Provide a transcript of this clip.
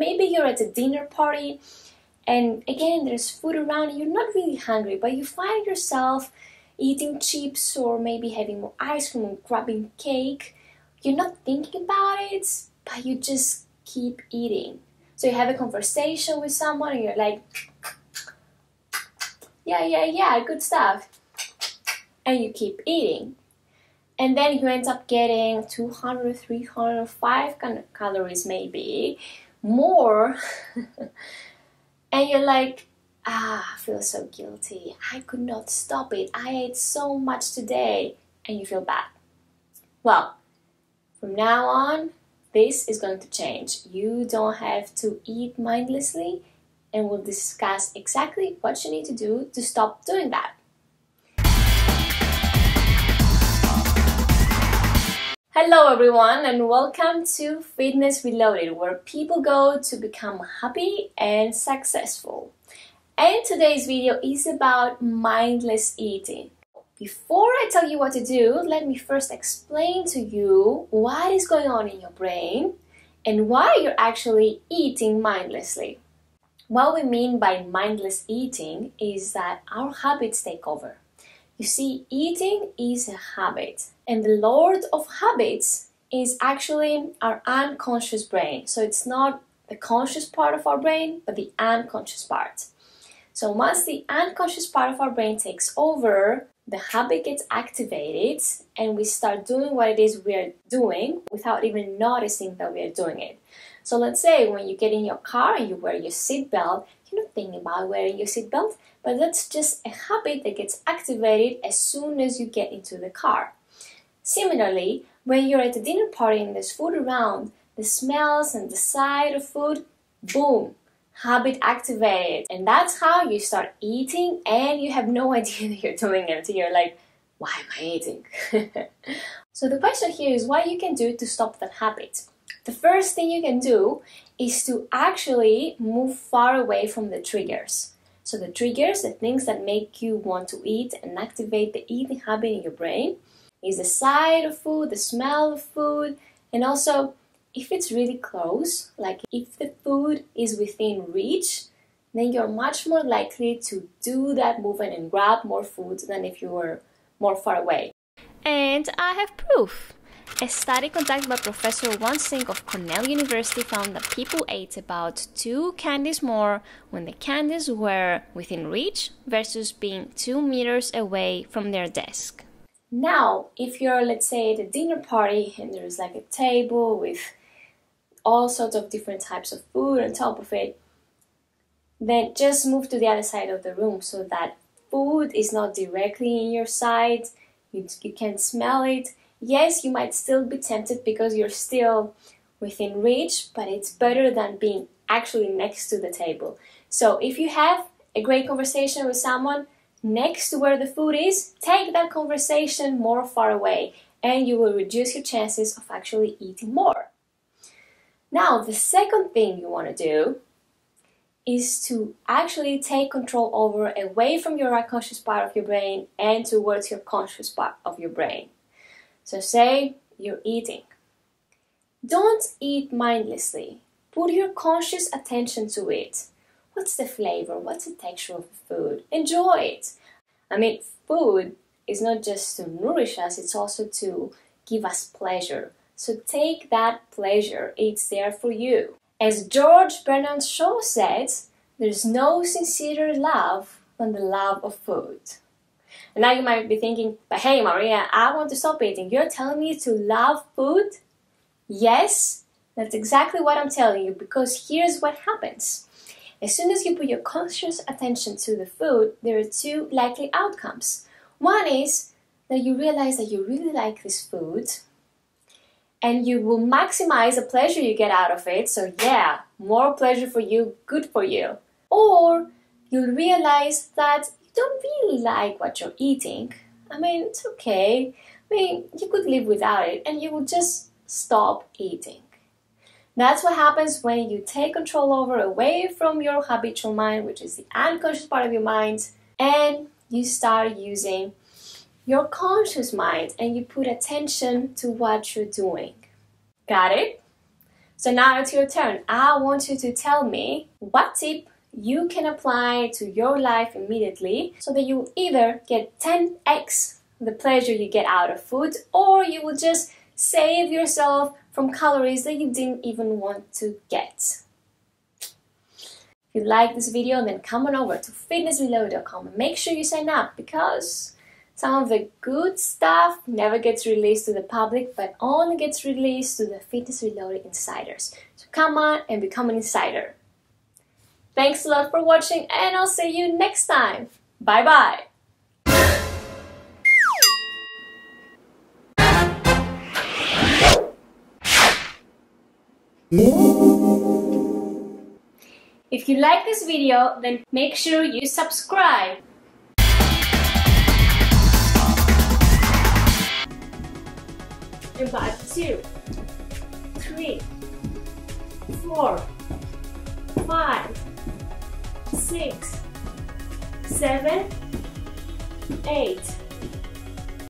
maybe you're at a dinner party and again there's food around and you're not really hungry, but you find yourself eating chips or maybe having more ice cream or grabbing cake. You're not thinking about it, but you just keep eating. So you have a conversation with someone and you're like, yeah, good stuff. And you keep eating. And then you end up getting 200, 300, 500 calories maybe, more. And you're like, I feel so guilty. I could not stop it. I ate so much today. And you feel bad. Well, from now on, this is going to change. You don't have to eat mindlessly, and we'll discuss exactly what you need to do to stop doing that. Hello everyone, and welcome to Fitness Reloaded, where people go to become happy and successful. And today's video is about mindless eating. Before I tell you what to do, let me first explain to you what is going on in your brain and why you're actually eating mindlessly. What we mean by mindless eating is that our habits take over. You see, eating is a habit, and the lord of habits is actually our unconscious brain. So it's not the conscious part of our brain, but the unconscious part. So once the unconscious part of our brain takes over, the habit gets activated and we start doing what it is we're doing without even noticing that we're doing it. So let's say when you get in your car and you wear your seatbelt, you're not thinking about wearing your seatbelt, but that's just a habit that gets activated as soon as you get into the car. Similarly, when you're at a dinner party and there's food around, the smells and the sight of food, boom, habit activated. And that's how you start eating and you have no idea that you're doing it until you're like, why am I eating? So the question here is what you can do to stop that habit. The first thing you can do is to actually move far away from the triggers. So the triggers, the things that make you want to eat and activate the eating habit in your brain, is the sight of food, the smell of food, and also if it's really close, like if the food is within reach, then you're much more likely to do that movement and grab more food than if you were more far away. And I have proof. A study conducted by Professor Wansink of Cornell University found that people ate about 2 candies more when the candies were within reach versus being 2 meters away from their desk. Now, if you're, let's say, at a dinner party and there's like a table with all sorts of different types of food on top of it, then just move to the other side of the room so that food is not directly in your sight, you can smell it. Yes, you might still be tempted because you're still within reach, but it's better than being actually next to the table. So if you have a great conversation with someone next to where the food is, take that conversation more far away and you will reduce your chances of actually eating more. Now, the second thing you want to do is to actually take control over away from your unconscious part of your brain and towards your conscious part of your brain. So say you're eating. Don't eat mindlessly. Put your conscious attention to it. What's the flavor? What's the texture of the food? Enjoy it. I mean, food is not just to nourish us, it's also to give us pleasure. So take that pleasure, it's there for you. As George Bernard Shaw said, there's no sincerer love than the love of food. And now you might be thinking, but hey Maria, I want to stop eating. You're telling me to love food? Yes, that's exactly what I'm telling you, because here's what happens. As soon as you put your conscious attention to the food, there are 2 likely outcomes. One is that you realize that you really like this food, and you will maximize the pleasure you get out of it. So yeah, more pleasure for you, good for you. Or you'll realize that you don't really like what you're eating. I mean, it's okay. I mean, you could live without it and you will just stop eating. That's what happens when you take control over away from your habitual mind, which is the unconscious part of your mind, and you start using your conscious mind and you put attention to what you're doing. Got it? So now it's your turn. I want you to tell me what tip you can apply to your life immediately so that you either get 10x the pleasure you get out of food, or you will just save yourself from calories that you didn't even want to get. If you like this video, then come on over to fitnessreloaded.com and make sure you sign up, because some of the good stuff never gets released to the public, but only gets released to the Fitness Reloaded insiders. So come on and become an insider. Thanks a lot for watching, and I'll see you next time. Bye bye. If you like this video, then make sure you subscribe. About 2, 3, 4, 5, 6, 7, 8.